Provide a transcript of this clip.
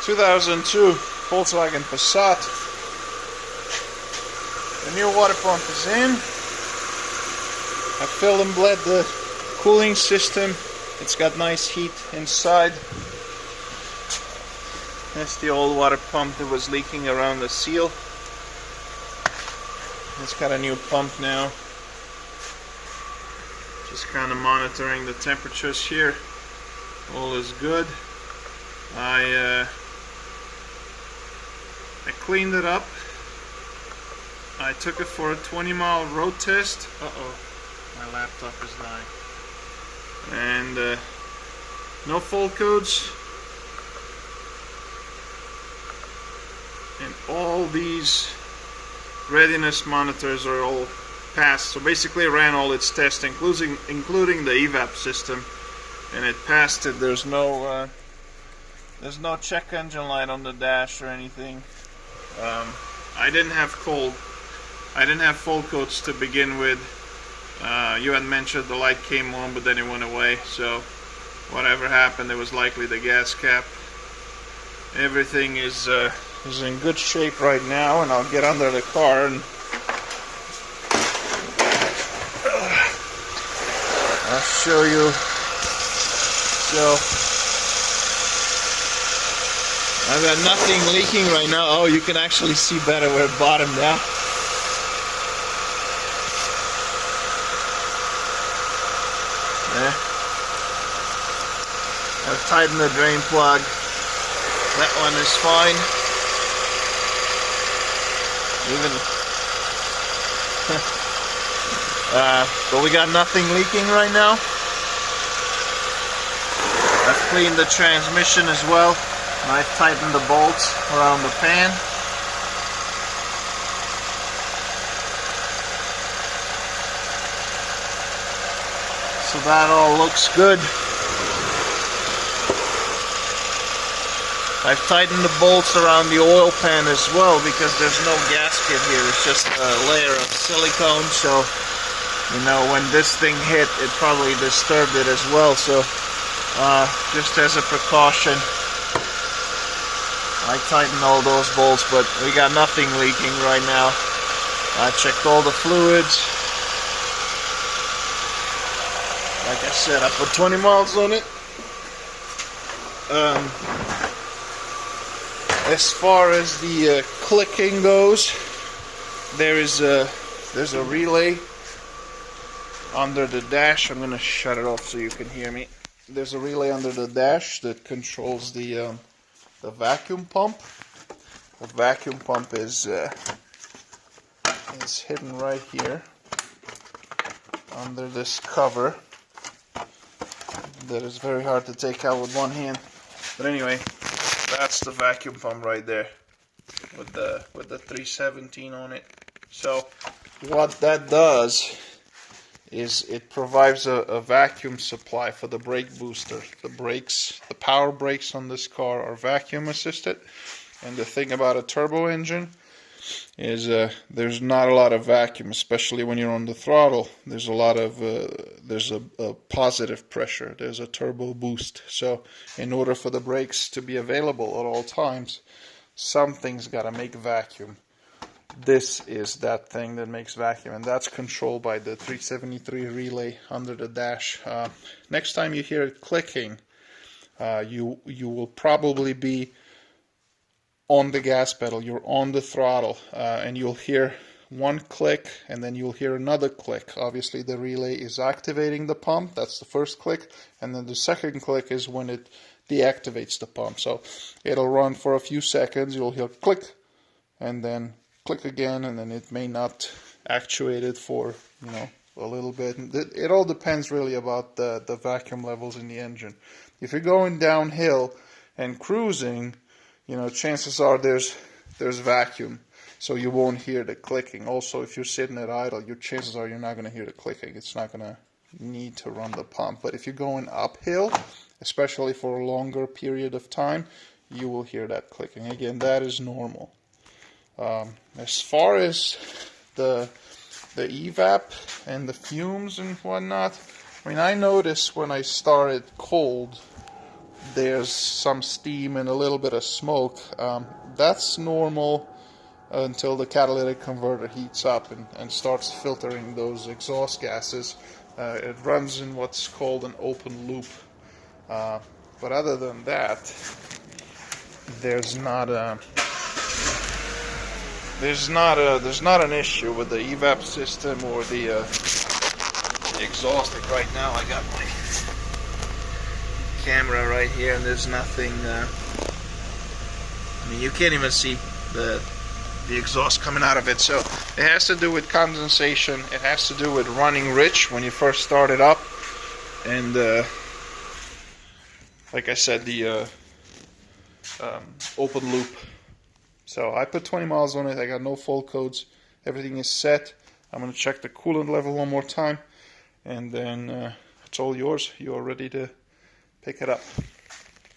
2002 Volkswagen Passat. The new water pump is in. I filled and bled the cooling system. It's got nice heat inside. That's the old water pump that was leaking around the seal. It's got a new pump now. Just kind of monitoring the temperatures here. All is good. I cleaned it up. I took it for a 20-mile road test. Uh-oh, my laptop is dying. And no fault codes. And all these readiness monitors are all passed. So basically it ran all its tests, including the evap system, and it passed it. There's no check engine light on the dash or anything. I didn't have fault codes to begin with. You had mentioned the light came on, but then it went away. So whatever happened, it was likely the gas cap. Everything is in good shape right now, and I'll get under the car and I'll show you. So I've got nothing leaking right now. Oh, you can actually see better where it bottomed out. Yeah. I've tightened the drain plug. That one is fine. But we got nothing leaking right now. I've cleaned the transmission as well. And I've tightened the bolts around the pan. So that all looks good. I've tightened the bolts around the oil pan as well because there's no gasket here. It's just a layer of silicone, so you know, when this thing hit, it probably disturbed it as well. So just as a precaution, I tightened all those bolts, but we got nothing leaking right now. I checked all the fluids. Like I said, I put 20 miles on it. As far as the clicking goes, there's a relay under the dash. I'm gonna shut it off so you can hear me. There's a relay under the dash that controls the vacuum pump. The vacuum pump is hidden right here under this cover that is very hard to take out with one hand. But anyway, that's the vacuum pump right there with the 317 on it. So what that does is it provides a vacuum supply for the brake booster. The power brakes on this car are vacuum assisted, and the thing about a turbo engine is there's not a lot of vacuum, especially when you're on the throttle. There's a lot of there's a positive pressure. There's a turbo boost. So in order for the brakes to be available at all times, something's got to make vacuum. This is that thing that makes vacuum, and that's controlled by the 373 relay under the dash. Next time you hear it clicking, you will probably be on the gas pedal. You're on the throttle, and you'll hear one click, and then you'll hear another click. Obviously, the relay is activating the pump. That's the first click, and then the second click is when it deactivates the pump. So it'll run for a few seconds. You'll hear click, and then click again, and then it may not actuate it for, you know, a little bit. It all depends really about the vacuum levels in the engine. If you're going downhill and cruising, you know, chances are there's vacuum, so you won't hear the clicking. Also, if you're sitting at idle, your chances are you're not going to hear the clicking. It's not going to need to run the pump. But if you're going uphill, especially for a longer period of time, you will hear that clicking. Again, that is normal. As far as the evap and the fumes and whatnot, I mean, I noticed when I started cold there's some steam and a little bit of smoke. That's normal until the catalytic converter heats up and starts filtering those exhaust gases. It runs in what's called an open loop. But other than that, there's not an issue with the evap system or the exhaust. Like right now, I got my camera right here, and there's nothing. I mean, you can't even see the exhaust coming out of it. So it has to do with condensation. It has to do with running rich when you first start it up, and like I said, the open loop. So I put 20 miles on it. I got no fault codes. Everything is set. I'm going to check the coolant level one more time, and then it's all yours. You're ready to pick it up.